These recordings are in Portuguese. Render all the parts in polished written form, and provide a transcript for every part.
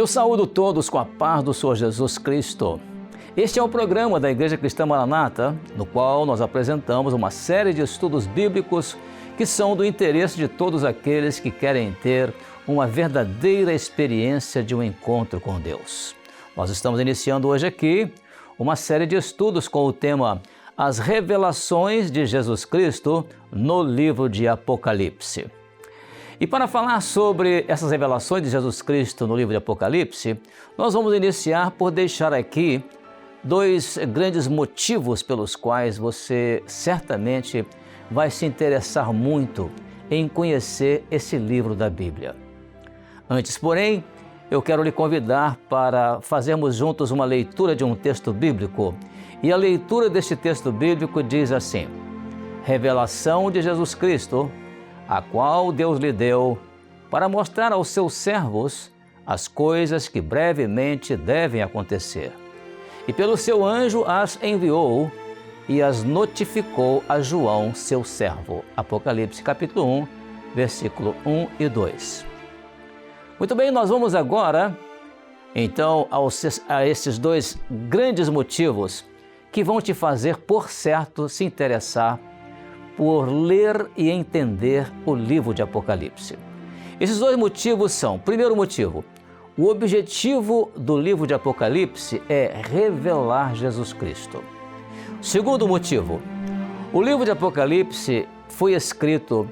Eu saúdo todos com a paz do Senhor Jesus Cristo. Este é o programa da Igreja Cristã Maranata, no qual nós apresentamos uma série de estudos bíblicos que são do interesse de todos aqueles que querem ter uma verdadeira experiência de um encontro com Deus. Nós estamos iniciando hoje aqui uma série de estudos com o tema As Revelações de Jesus Cristo no livro de Apocalipse. E para falar sobre essas revelações de Jesus Cristo no livro de Apocalipse, nós vamos iniciar por deixar aqui dois grandes motivos pelos quais você certamente vai se interessar muito em conhecer esse livro da Bíblia. Antes, porém, eu quero lhe convidar para fazermos juntos uma leitura de um texto bíblico. E a leitura deste texto bíblico diz assim: Revelação de Jesus Cristo, a qual Deus lhe deu para mostrar aos seus servos as coisas que brevemente devem acontecer. E pelo seu anjo as enviou e as notificou a João, seu servo. Apocalipse capítulo 1, versículo 1 e 2. Muito bem, nós vamos agora, então, a esses dois grandes motivos que vão te fazer, por certo, se interessar por ler e entender o livro de Apocalipse. Esses dois motivos são: primeiro motivo, o objetivo do livro de Apocalipse é revelar Jesus Cristo. Segundo motivo, o livro de Apocalipse foi escrito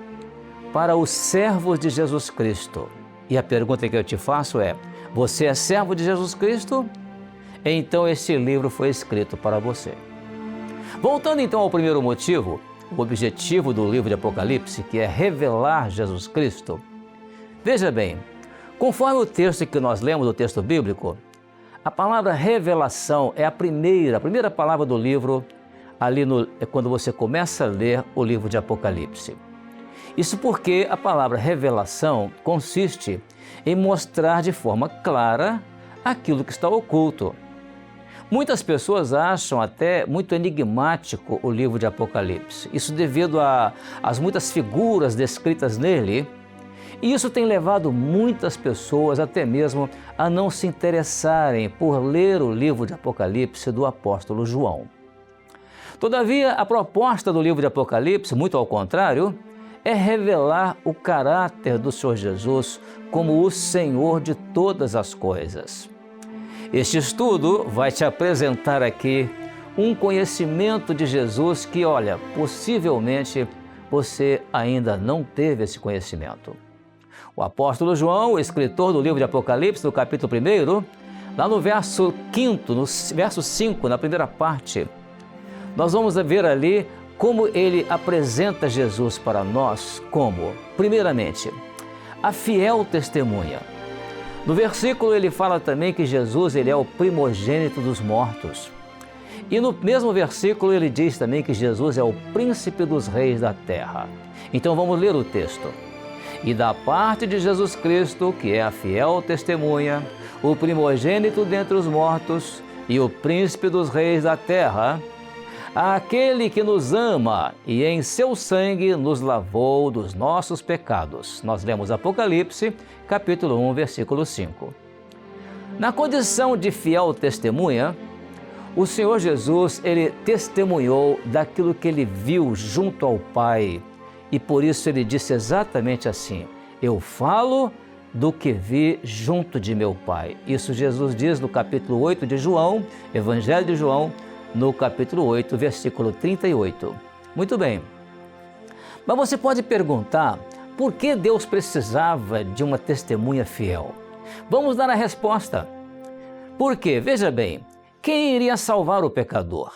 para os servos de Jesus Cristo. E a pergunta que eu te faço é: você é servo de Jesus Cristo? Então esse livro foi escrito para você. Voltando então ao primeiro motivo, o objetivo do livro de Apocalipse, que é revelar Jesus Cristo. Veja bem, conforme o texto que nós lemos, o texto bíblico, a palavra revelação é a primeira palavra do livro, quando você começa a ler o livro de Apocalipse. Isso porque a palavra revelação consiste em mostrar de forma clara aquilo que está oculto. Muitas pessoas acham até muito enigmático o livro de Apocalipse, isso devido às muitas figuras descritas nele, e isso tem levado muitas pessoas até mesmo a não se interessarem por ler o livro de Apocalipse do apóstolo João. Todavia, a proposta do livro de Apocalipse, muito ao contrário, é revelar o caráter do Senhor Jesus como o Senhor de todas as coisas. Este estudo vai te apresentar aqui um conhecimento de Jesus que, olha, possivelmente você ainda não teve esse conhecimento. O apóstolo João, o escritor do livro de Apocalipse, no capítulo 1, lá no verso 5, no verso 5, na primeira parte, nós vamos ver ali como ele apresenta Jesus para nós como, primeiramente, a fiel testemunha. No versículo ele fala também que Jesus ele é o primogênito dos mortos. E no mesmo versículo ele diz também que Jesus é o príncipe dos reis da terra. Então vamos ler o texto. E da parte de Jesus Cristo, que é a fiel testemunha, o primogênito dentre os mortos e o príncipe dos reis da terra, aquele que nos ama e em seu sangue nos lavou dos nossos pecados. Nós lemos Apocalipse, capítulo 1, versículo 5. Na condição de fiel testemunha, o Senhor Jesus, ele testemunhou daquilo que ele viu junto ao Pai. E por isso ele disse exatamente assim: eu falo do que vi junto de meu Pai. Isso Jesus diz no capítulo 8 de João, Evangelho de João, no capítulo 8, versículo 38. Muito bem. Mas você pode perguntar, por que Deus precisava de uma testemunha fiel? Vamos dar a resposta. Por quê? Veja bem, quem iria salvar o pecador?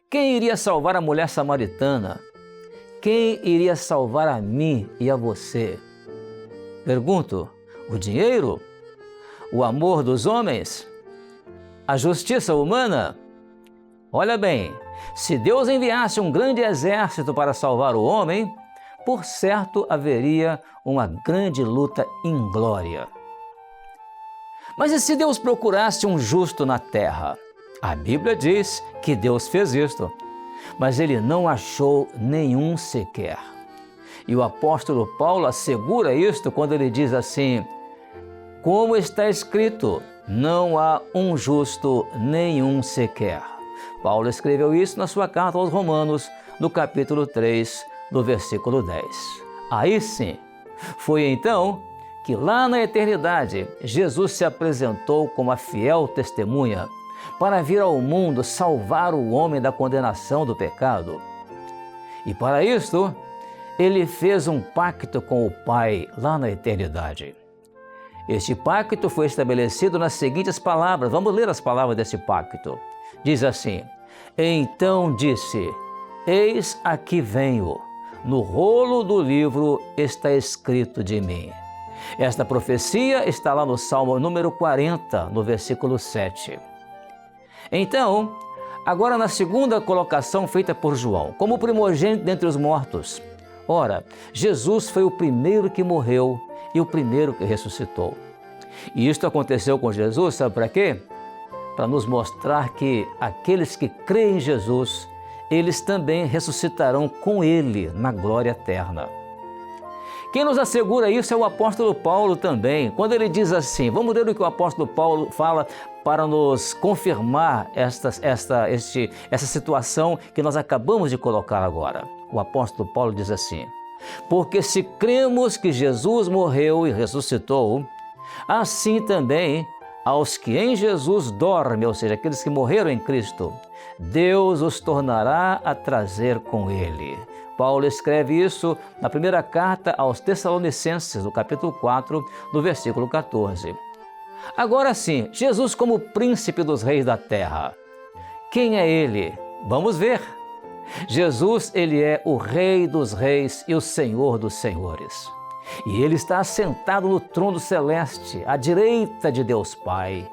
Quem iria salvar a mulher samaritana? Quem iria salvar a mim e a você? Pergunto, o dinheiro? O amor dos homens? A justiça humana? Olha bem, se Deus enviasse um grande exército para salvar o homem, por certo haveria uma grande luta inglória. Mas e se Deus procurasse um justo na terra? A Bíblia diz que Deus fez isto, mas ele não achou nenhum sequer. E o apóstolo Paulo assegura isto quando ele diz assim: como está escrito, não há um justo, nenhum sequer. Paulo escreveu isso na sua carta aos Romanos, no capítulo 3, no versículo 10. Aí sim, foi então que lá na eternidade, Jesus se apresentou como a fiel testemunha para vir ao mundo salvar o homem da condenação do pecado. E para isto, ele fez um pacto com o Pai lá na eternidade. Este pacto foi estabelecido nas seguintes palavras. Vamos ler as palavras desse pacto. Diz assim: então disse, eis aqui venho, no rolo do livro está escrito de mim. Esta profecia está lá no Salmo número 40, no versículo 7. Então, agora na segunda colocação feita por João, como primogênito dentre os mortos. Ora, Jesus foi o primeiro que morreu e o primeiro que ressuscitou. E isto aconteceu com Jesus, sabe para quê? Para nos mostrar que aqueles que creem em Jesus, eles também ressuscitarão com Ele na glória eterna. Quem nos assegura isso é o apóstolo Paulo também, quando ele diz assim, vamos ler o que o apóstolo Paulo fala para nos confirmar essa situação que nós acabamos de colocar agora. O apóstolo Paulo diz assim: porque se cremos que Jesus morreu e ressuscitou, assim também aos que em Jesus dormem, ou seja, aqueles que morreram em Cristo, Deus os tornará a trazer com Ele. Paulo escreve isso na primeira carta aos Tessalonicenses, no capítulo 4, no versículo 14. Agora sim, Jesus como príncipe dos reis da terra. Quem é Ele? Vamos ver. Jesus, Ele é o Rei dos reis e o Senhor dos senhores. E Ele está assentado no trono celeste, à direita de Deus Pai.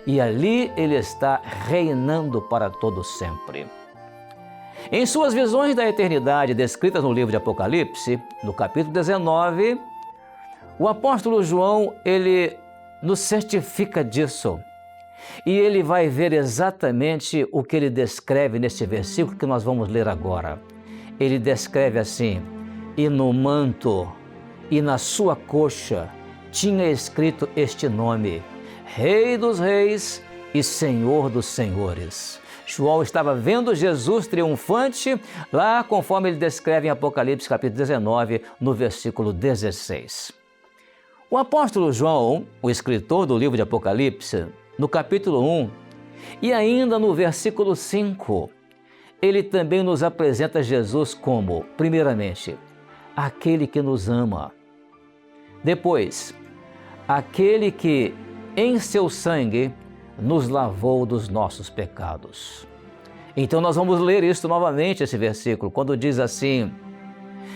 E ali Ele está reinando para todo sempre. Em suas visões da eternidade descritas no livro de Apocalipse, no capítulo 19, o apóstolo João, ele nos certifica disso. E ele vai ver exatamente o que ele descreve neste versículo que nós vamos ler agora. Ele descreve assim: e no manto e na sua coxa tinha escrito este nome: Rei dos reis e Senhor dos senhores. João estava vendo Jesus triunfante lá conforme ele descreve em Apocalipse capítulo 19, no versículo 16. O apóstolo João, o escritor do livro de Apocalipse, no capítulo 1 e ainda no versículo 5, ele também nos apresenta Jesus como, primeiramente, aquele que nos ama. Depois, aquele que em seu sangue nos lavou dos nossos pecados. Então nós vamos ler isso novamente, esse versículo, quando diz assim: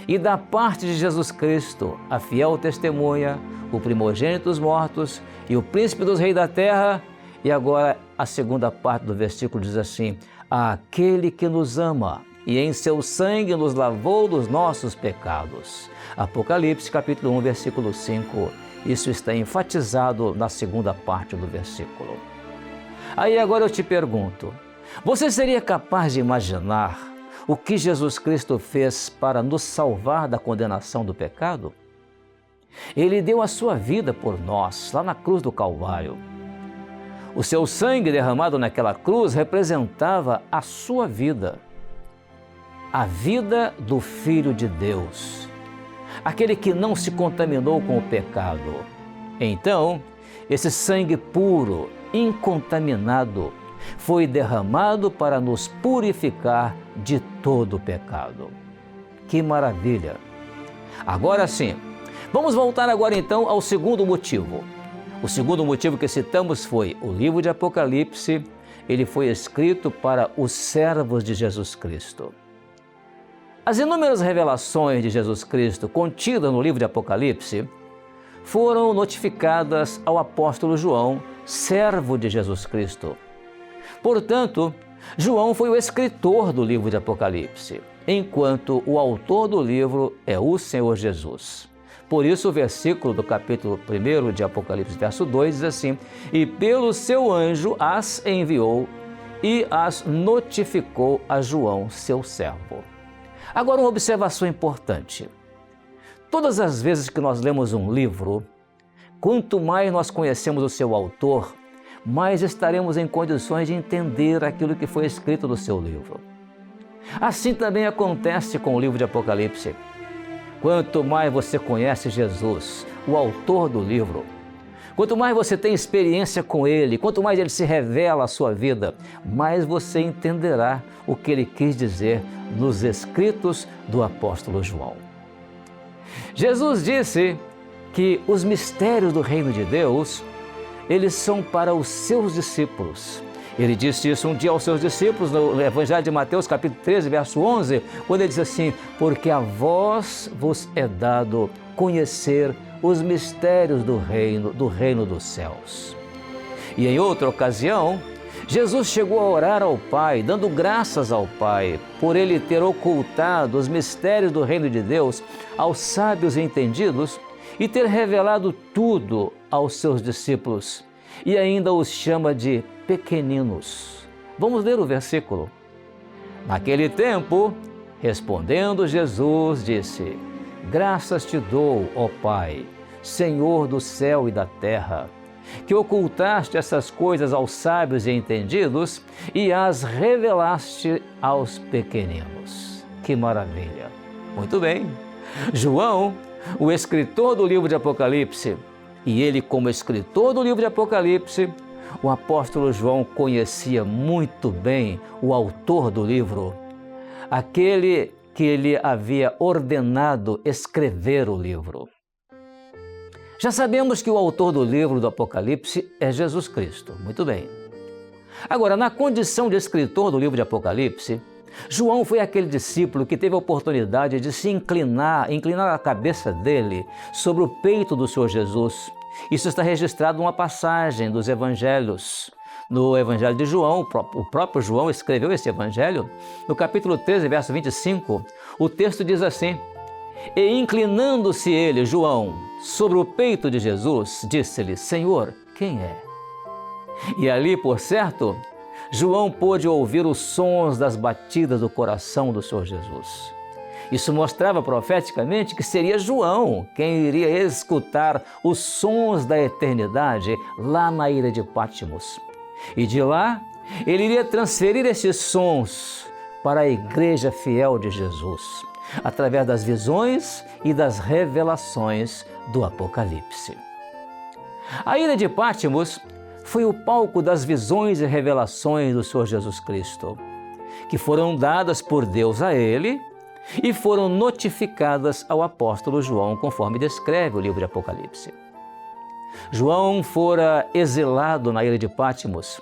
e da parte de Jesus Cristo, a fiel testemunha, o primogênito dos mortos e o príncipe dos reis da terra. E agora a segunda parte do versículo diz assim: aquele que nos ama e em seu sangue nos lavou dos nossos pecados. Apocalipse capítulo 1, versículo 5. Isso está enfatizado na segunda parte do versículo. Aí agora eu te pergunto, você seria capaz de imaginar o que Jesus Cristo fez para nos salvar da condenação do pecado? Ele deu a sua vida por nós, lá na cruz do Calvário. O seu sangue derramado naquela cruz representava a sua vida, a vida do Filho de Deus, aquele que não se contaminou com o pecado. Então, esse sangue puro, incontaminado, foi derramado para nos purificar de todo o pecado. Que maravilha! Agora sim, vamos voltar agora então ao segundo motivo. O segundo motivo que citamos foi o livro de Apocalipse. Ele foi escrito para os servos de Jesus Cristo. As inúmeras revelações de Jesus Cristo contidas no livro de Apocalipse foram notificadas ao apóstolo João, servo de Jesus Cristo. Portanto, João foi o escritor do livro de Apocalipse, enquanto o autor do livro é o Senhor Jesus. Por isso o versículo do capítulo 1 de Apocalipse, verso 2, diz assim: e pelo seu anjo as enviou e as notificou a João, seu servo. Agora, uma observação importante. Todas as vezes que nós lemos um livro, quanto mais nós conhecemos o seu autor, mais estaremos em condições de entender aquilo que foi escrito no seu livro. Assim também acontece com o livro de Apocalipse. Quanto mais você conhece Jesus, o autor do livro, quanto mais você tem experiência com Ele, quanto mais Ele se revela à sua vida, mais você entenderá o que Ele quis dizer nos escritos do apóstolo João. Jesus disse que os mistérios do reino de Deus, eles são para os seus discípulos. Ele disse isso um dia aos seus discípulos no Evangelho de Mateus, capítulo 13, verso 11, quando ele diz assim: porque a vós vos é dado conhecer os mistérios do reino dos céus. E em outra ocasião, Jesus chegou a orar ao Pai, dando graças ao Pai, por Ele ter ocultado os mistérios do reino de Deus aos sábios e entendidos e ter revelado tudo aos seus discípulos. E ainda os chama de pequeninos. Vamos ler o versículo. Naquele tempo, respondendo Jesus, disse: graças te dou, ó Pai, Senhor do céu e da terra, que ocultaste essas coisas aos sábios e entendidos e as revelaste aos pequeninos. Que maravilha! Muito bem. João, o escritor do livro de Apocalipse, e ele, como escritor do livro de Apocalipse, o apóstolo João conhecia muito bem o autor do livro, aquele que ele havia ordenado escrever o livro. Já sabemos que o autor do livro do Apocalipse é Jesus Cristo. Muito bem. Agora, na condição de escritor do livro de Apocalipse, João foi aquele discípulo que teve a oportunidade de se inclinar a cabeça dele sobre o peito do Senhor Jesus. Isso está registrado numa passagem dos evangelhos. No Evangelho de João, o próprio João escreveu esse evangelho. No capítulo 13, verso 25, o texto diz assim: e inclinando-se ele, João, sobre o peito de Jesus, disse-lhe: Senhor, quem é? E ali, por certo, João pôde ouvir os sons das batidas do coração do Senhor Jesus. Isso mostrava profeticamente que seria João quem iria escutar os sons da eternidade lá na ilha de Patmos. E de lá, ele iria transferir esses sons para a igreja fiel de Jesus, através das visões e das revelações do Apocalipse. A ilha de Patmos foi o palco das visões e revelações do Senhor Jesus Cristo, que foram dadas por Deus a ele e foram notificadas ao apóstolo João, conforme descreve o livro de Apocalipse. João fora exilado na ilha de Patmos,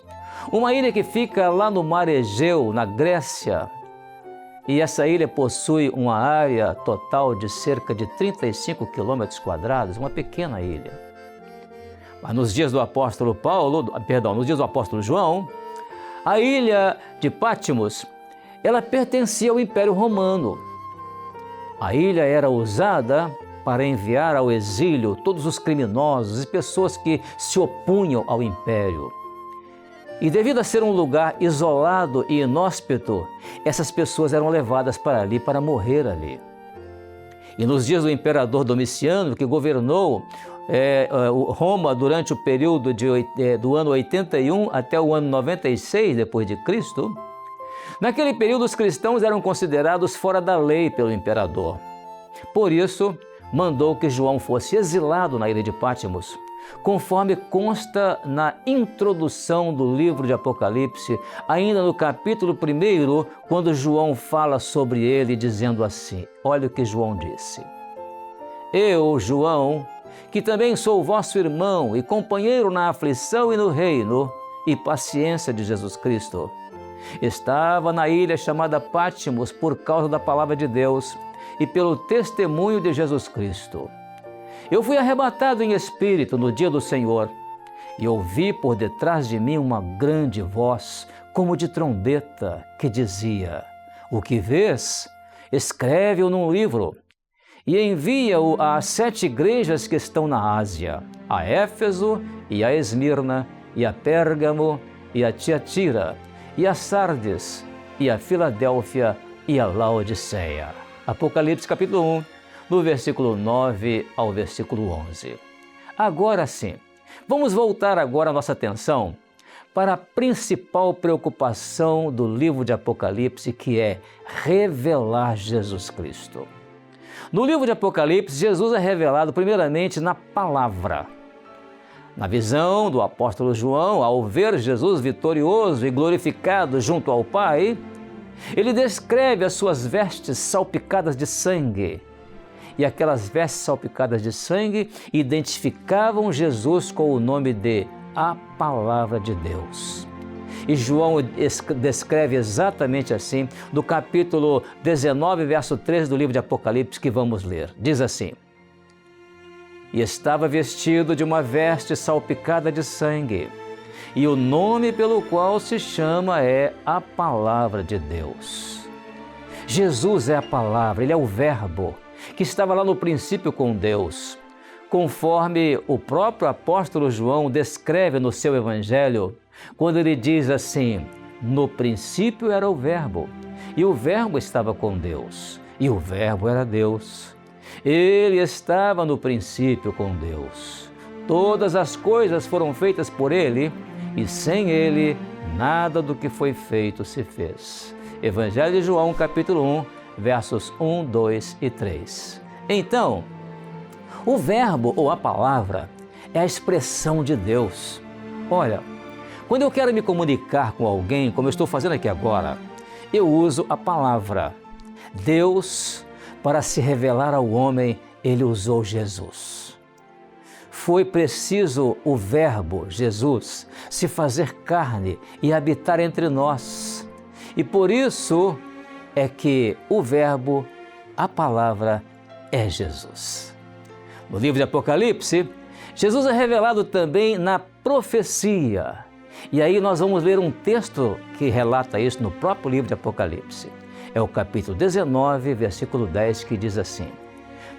uma ilha que fica lá no mar Egeu, na Grécia, e essa ilha possui uma área total de cerca de 35 quilômetros quadrados, uma pequena ilha. Mas nos dias do apóstolo nos dias do apóstolo João, a ilha de Patmos, ela pertencia ao Império Romano. A ilha era usada para enviar ao exílio todos os criminosos e pessoas que se opunham ao Império. E devido a ser um lugar isolado e inóspito, essas pessoas eram levadas para ali, para morrer ali. E nos dias do imperador Domiciano, que governou Roma durante o período do ano 81 até o ano 96 depois de Cristo, naquele período os cristãos eram considerados fora da lei pelo imperador. Por isso, mandou que João fosse exilado na ilha de Patmos, conforme consta na introdução do livro de Apocalipse, ainda no capítulo 1, quando João fala sobre ele, dizendo assim: olha o que João disse: eu, João, que também sou vosso irmão e companheiro na aflição e no reino e paciência de Jesus Cristo, estava na ilha chamada Patmos por causa da palavra de Deus e pelo testemunho de Jesus Cristo. Eu fui arrebatado em espírito no dia do Senhor e ouvi por detrás de mim uma grande voz, como de trombeta, que dizia: o que vês, escreve-o num livro e envia-o às 7 igrejas que estão na Ásia, a Éfeso e a Esmirna e a Pérgamo e a Tiatira e a Sardes e a Filadélfia e a Laodiceia. Apocalipse capítulo 1, do versículo 9 ao versículo 11. Agora sim, vamos voltar agora a nossa atenção para a principal preocupação do livro de Apocalipse, que é revelar Jesus Cristo. No livro de Apocalipse, Jesus é revelado primeiramente na palavra. Na visão do apóstolo João, ao ver Jesus vitorioso e glorificado junto ao Pai, ele descreve as suas vestes salpicadas de sangue. E aquelas vestes salpicadas de sangue identificavam Jesus com o nome de a Palavra de Deus. E João descreve exatamente assim, do capítulo 19, verso 13 do livro de Apocalipse, que vamos ler. Diz assim: E estava vestido de uma veste salpicada de sangue, e o nome pelo qual se chama é a Palavra de Deus. Jesus é a Palavra, Ele é o Verbo, que estava lá no princípio com Deus. Conforme o próprio apóstolo João descreve no seu Evangelho, quando ele diz assim: no princípio era o Verbo, e o Verbo estava com Deus, e o Verbo era Deus. Ele estava no princípio com Deus. Todas as coisas foram feitas por Ele, e sem Ele, nada do que foi feito se fez. Evangelho de João, capítulo 1, versos 1, 2 e 3. Então, o Verbo ou a Palavra é a expressão de Deus. Olha, quando eu quero me comunicar com alguém, como eu estou fazendo aqui agora, eu uso a palavra. Deus, para se revelar ao homem, Ele usou Jesus. Foi preciso o Verbo, Jesus, se fazer carne e habitar entre nós. E por isso é que o Verbo, a palavra, é Jesus. No livro de Apocalipse, Jesus é revelado também na profecia. E aí nós vamos ler um texto que relata isso no próprio livro de Apocalipse. É o capítulo 19, versículo 10, que diz assim: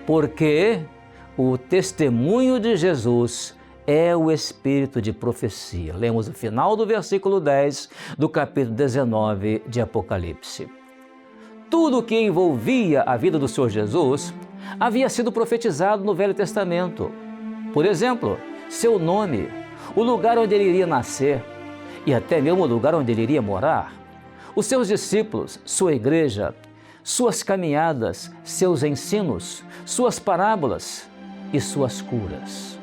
Porque o testemunho de Jesus é o espírito de profecia. Lemos o final do versículo 10 do capítulo 19 de Apocalipse. Tudo o que envolvia a vida do Senhor Jesus havia sido profetizado no Velho Testamento. Por exemplo, seu nome, o lugar onde ele iria nascer e até mesmo o lugar onde ele iria morar, os seus discípulos, sua igreja, suas caminhadas, seus ensinos, suas parábolas e suas curas.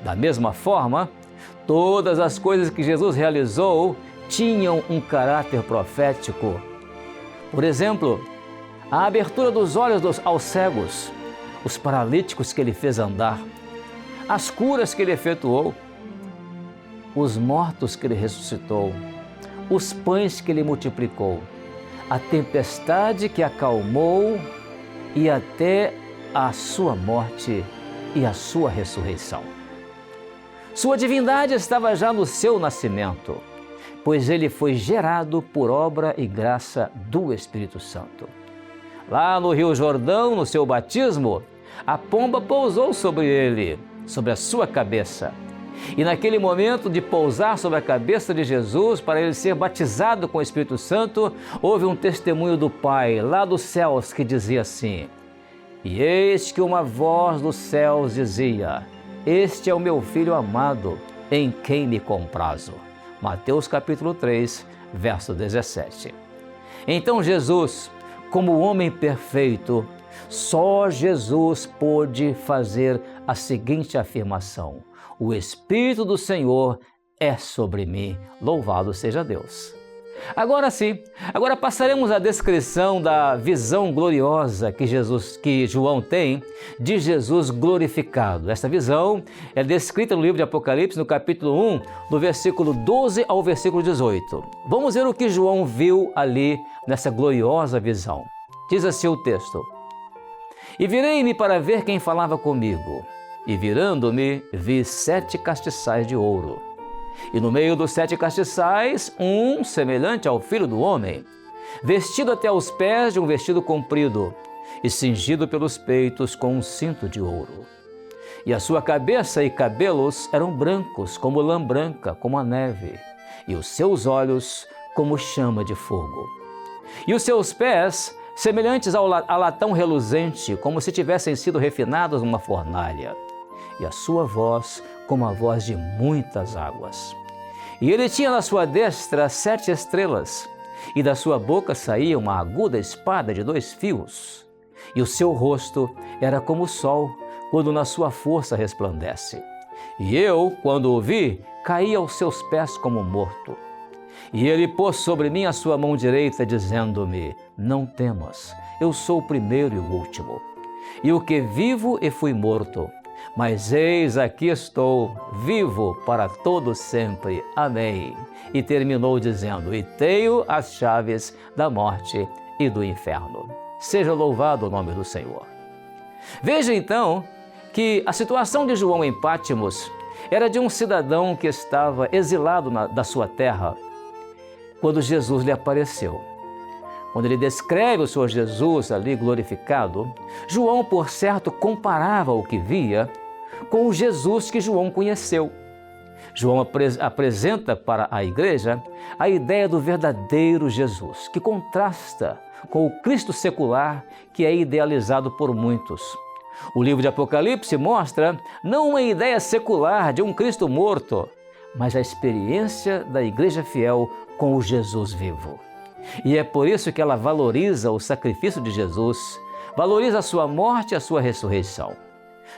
Da mesma forma, todas as coisas que Jesus realizou tinham um caráter profético. Por exemplo, a abertura dos olhos aos cegos, os paralíticos que ele fez andar, as curas que ele efetuou, os mortos que ele ressuscitou, os pães que ele multiplicou, a tempestade que acalmou e até a sua morte e a sua ressurreição. Sua divindade estava já no seu nascimento, pois ele foi gerado por obra e graça do Espírito Santo. Lá no Rio Jordão, no seu batismo, a pomba pousou sobre ele, sobre a sua cabeça. E naquele momento de pousar sobre a cabeça de Jesus, para ele ser batizado com o Espírito Santo, houve um testemunho do Pai, lá dos céus, que dizia assim: E eis que uma voz dos céus dizia: Este é o meu Filho amado, em quem me comprazo. Mateus capítulo 3, verso 17. Então Jesus, como homem perfeito, só Jesus pôde fazer a seguinte afirmação: O Espírito do Senhor é sobre mim, louvado seja Deus. Agora sim, agora passaremos à descrição da visão gloriosa que João tem de Jesus glorificado. Esta visão é descrita no livro de Apocalipse, no capítulo 1, do versículo 12 ao versículo 18. Vamos ver o que João viu ali nessa gloriosa visão. Diz assim o texto: E virei-me para ver quem falava comigo, e virando-me, vi 7 castiçais de ouro. E no meio dos 7 castiçais, um semelhante ao Filho do Homem, vestido até os pés de um vestido comprido, e cingido pelos peitos com um cinto de ouro. E a sua cabeça e cabelos eram brancos, como lã branca, como a neve, e os seus olhos como chama de fogo. E os seus pés, semelhantes a latão reluzente, como se tivessem sido refinados numa fornalha. E a sua voz como a voz de muitas águas. E ele tinha na sua destra 7 estrelas, e da sua boca saía uma aguda espada de 2 fios, e o seu rosto era como o sol, quando na sua força resplandece. E eu, quando o vi, caí aos seus pés como morto. E ele pôs sobre mim a sua mão direita, dizendo-me: não temas, eu sou o primeiro e o último, e o que vivo e fui morto. Mas eis aqui estou, vivo para todo sempre. Amém. E terminou dizendo: e tenho as chaves da morte e do inferno. Seja louvado o nome do Senhor. Veja então que a situação de João em Pátimos era de um cidadão que estava exilado da sua terra, quando Jesus lhe apareceu. Quando ele descreve o Senhor Jesus ali glorificado, João, por certo, comparava o que via com o Jesus que João conheceu. João apresenta para a igreja a ideia do verdadeiro Jesus, que contrasta com o Cristo secular que é idealizado por muitos. O livro de Apocalipse mostra não uma ideia secular de um Cristo morto, mas a experiência da igreja fiel com o Jesus vivo. E é por isso que ela valoriza o sacrifício de Jesus, valoriza a sua morte e a sua ressurreição.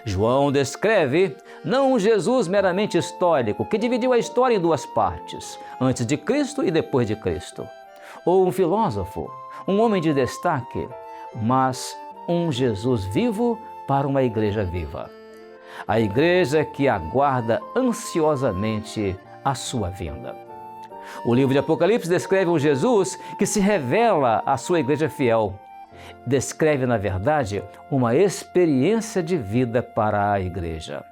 João descreve não um Jesus meramente histórico, que dividiu a história em 2 partes, antes de Cristo e depois de Cristo, ou um filósofo, um homem de destaque, mas um Jesus vivo para uma igreja viva. A igreja que aguarda ansiosamente a sua vinda. O livro de Apocalipse descreve um Jesus que se revela à sua igreja fiel. Descreve, na verdade, uma experiência de vida para a igreja.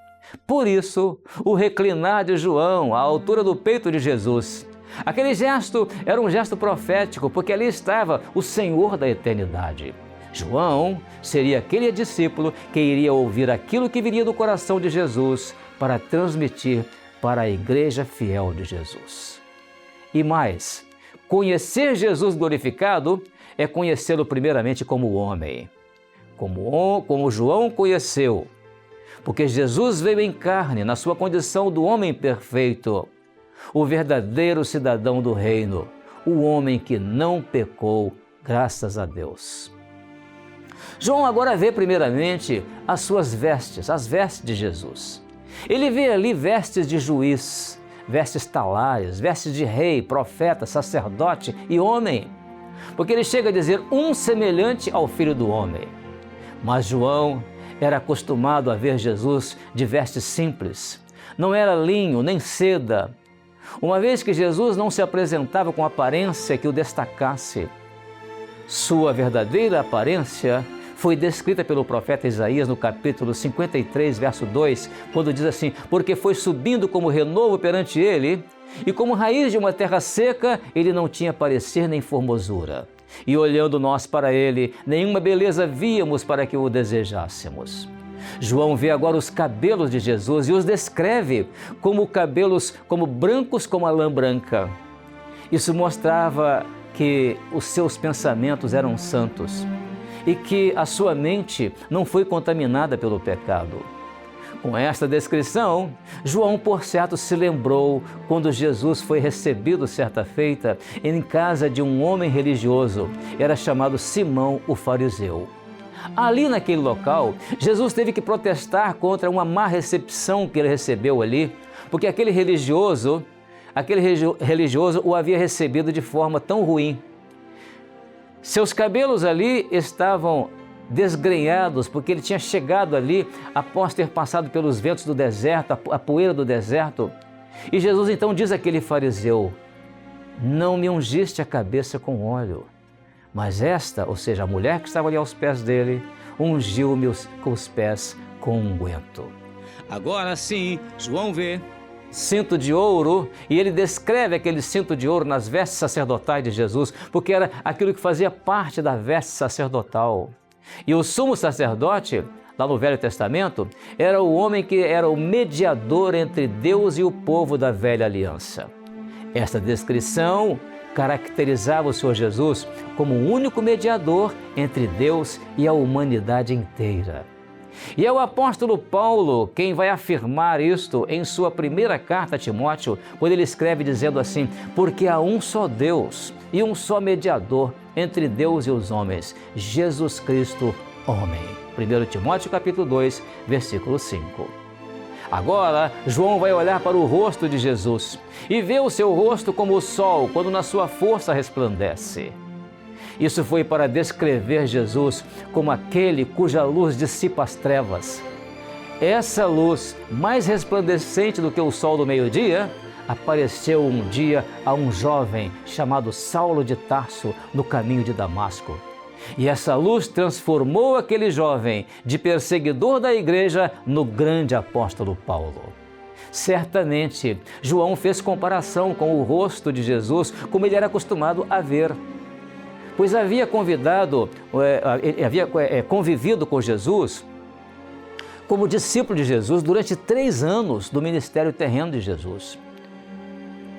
Por isso, o reclinar de João à altura do peito de Jesus. Aquele gesto era um gesto profético, porque ali estava o Senhor da eternidade. João seria aquele discípulo que iria ouvir aquilo que viria do coração de Jesus para transmitir para a igreja fiel de Jesus. E mais, conhecer Jesus glorificado é conhecê-lo primeiramente como homem, como João conheceu, porque Jesus veio em carne na sua condição do homem perfeito, o verdadeiro cidadão do reino, o homem que não pecou, graças a Deus. João agora vê primeiramente as suas vestes, as vestes de Jesus. Ele vê ali vestes de juiz, vestes talares, vestes de rei, profeta, sacerdote e homem, porque ele chega a dizer um semelhante ao Filho do Homem. Mas João era acostumado a ver Jesus de vestes simples, não era linho nem seda, uma vez que Jesus não se apresentava com aparência que o destacasse. Sua verdadeira aparência foi descrita pelo profeta Isaías no capítulo 53, verso 2, quando diz assim: porque foi subindo como renovo perante ele, e como raiz de uma terra seca, ele não tinha parecer nem formosura. E olhando nós para ele, nenhuma beleza víamos para que o desejássemos. João vê agora os cabelos de Jesus e os descreve como cabelos brancos como a lã branca. Isso mostrava que os seus pensamentos eram santos e que a sua mente não foi contaminada pelo pecado. Com esta descrição, João, por certo, se lembrou quando Jesus foi recebido certa feita em casa de um homem religioso, era chamado Simão o fariseu. Ali naquele local, Jesus teve que protestar contra uma má recepção que ele recebeu ali, porque aquele religioso o havia recebido de forma tão ruim. Seus cabelos ali estavam desgrenhados, porque ele tinha chegado ali após ter passado pelos ventos do deserto, a poeira do deserto. E Jesus então diz àquele fariseu: não me ungiste a cabeça com óleo, mas esta, ou seja, a mulher que estava ali aos pés dele, ungiu-me os pés com unguento. Agora sim, João vê cinto de ouro, e ele descreve aquele cinto de ouro nas vestes sacerdotais de Jesus, porque era aquilo que fazia parte da veste sacerdotal. E o sumo sacerdote, lá no Velho Testamento, era o homem que era o mediador entre Deus e o povo da velha aliança. Esta descrição caracterizava o Senhor Jesus como o único mediador entre Deus e a humanidade inteira. E é o apóstolo Paulo quem vai afirmar isto em sua primeira carta a Timóteo, quando ele escreve dizendo assim: porque há um só Deus e um só mediador entre Deus e os homens, Jesus Cristo, homem. 1 Timóteo capítulo 2, versículo 5. Agora, João vai olhar para o rosto de Jesus e vê o seu rosto como o sol, quando na sua força resplandece. Isso foi para descrever Jesus como aquele cuja luz dissipa as trevas. Essa luz, mais resplandecente do que o sol do meio-dia, apareceu um dia a um jovem chamado Saulo de Tarso no caminho de Damasco. E essa luz transformou aquele jovem de perseguidor da igreja no grande apóstolo Paulo. Certamente, João fez comparação com o rosto de Jesus como ele era acostumado a ver, pois havia convivido com Jesus como discípulo de Jesus durante 3 anos do ministério terreno de Jesus.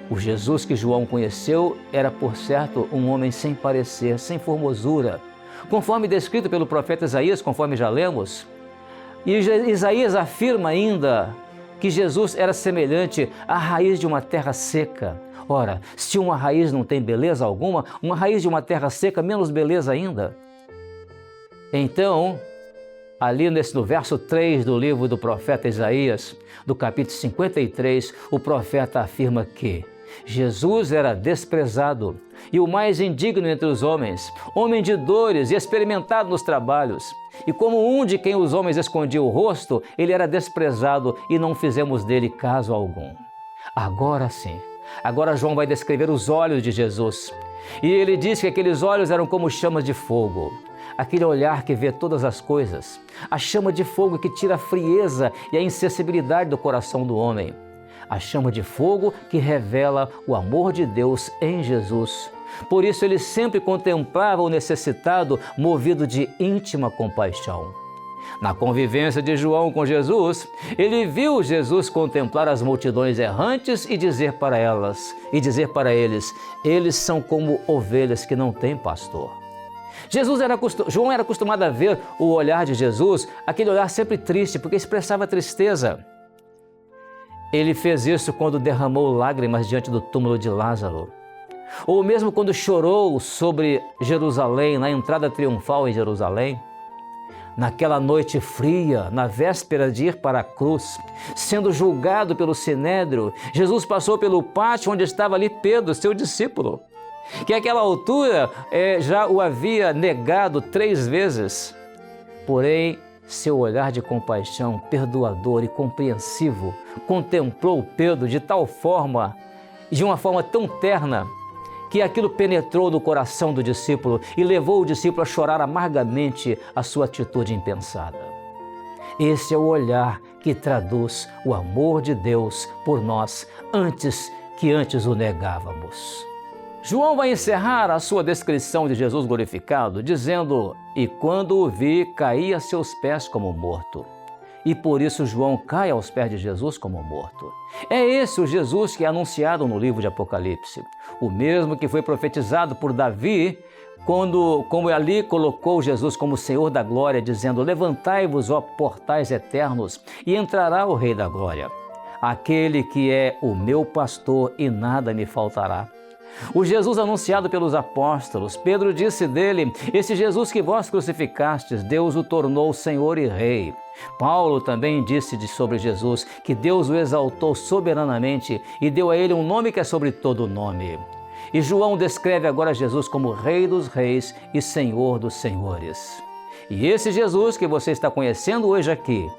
O Jesus que João conheceu era, por certo, um homem sem parecer, sem formosura, conforme descrito pelo profeta Isaías, conforme já lemos. E Isaías afirma ainda que Jesus era semelhante à raiz de uma terra seca. Ora, se uma raiz não tem beleza alguma, uma raiz de uma terra seca, menos beleza ainda. Então, ali no verso 3 do livro do profeta Isaías, do capítulo 53, o profeta afirma que Jesus era desprezado e o mais indigno entre os homens, homem de dores e experimentado nos trabalhos. E como um de quem os homens escondiam o rosto, ele era desprezado e não fizemos dele caso algum. Agora sim, agora João vai descrever os olhos de Jesus. E ele diz que aqueles olhos eram como chamas de fogo. Aquele olhar que vê todas as coisas, a chama de fogo que tira a frieza e a insensibilidade do coração do homem. A chama de fogo que revela o amor de Deus em Jesus. Por isso ele sempre contemplava o necessitado, movido de íntima compaixão. Na convivência de João com Jesus, ele viu Jesus contemplar as multidões errantes e dizer para eles, eles são como ovelhas que não têm pastor. João era acostumado a ver o olhar de Jesus, aquele olhar sempre triste, porque expressava tristeza. Ele fez isso quando derramou lágrimas diante do túmulo de Lázaro, ou mesmo quando chorou sobre Jerusalém, na entrada triunfal em Jerusalém. Naquela noite fria, na véspera de ir para a cruz, sendo julgado pelo Sinédrio, Jesus passou pelo pátio onde estava ali Pedro, seu discípulo, que àquela altura já o havia negado 3 vezes. Porém, seu olhar de compaixão, perdoador e compreensivo, contemplou Pedro de tal forma, de uma forma tão terna, que aquilo penetrou no coração do discípulo e levou o discípulo a chorar amargamente a sua atitude impensada. Esse é o olhar que traduz o amor de Deus por nós antes o negávamos. João vai encerrar a sua descrição de Jesus glorificado dizendo: e quando o vi, caí a seus pés como morto. E por isso João cai aos pés de Jesus como morto. É esse o Jesus que é anunciado no livro de Apocalipse, o mesmo que foi profetizado por Davi, como ali colocou Jesus como Senhor da glória, dizendo: levantai-vos, ó portais eternos, e entrará o Rei da glória, aquele que é o meu pastor e nada me faltará. O Jesus anunciado pelos apóstolos, Pedro disse dele: esse Jesus que vós crucificastes, Deus o tornou Senhor e Rei. Paulo também disse sobre Jesus que Deus o exaltou soberanamente e deu a ele um nome que é sobre todo nome. E João descreve agora Jesus como Rei dos Reis e Senhor dos Senhores. E esse Jesus que você está conhecendo hoje aqui,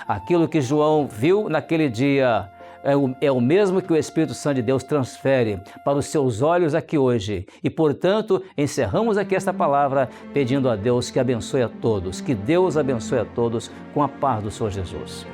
aquilo que João viu naquele dia, é o mesmo que o Espírito Santo de Deus transfere para os seus olhos aqui hoje. E, portanto, encerramos aqui esta palavra pedindo a Deus que abençoe a todos, que Deus abençoe a todos com a paz do Senhor Jesus.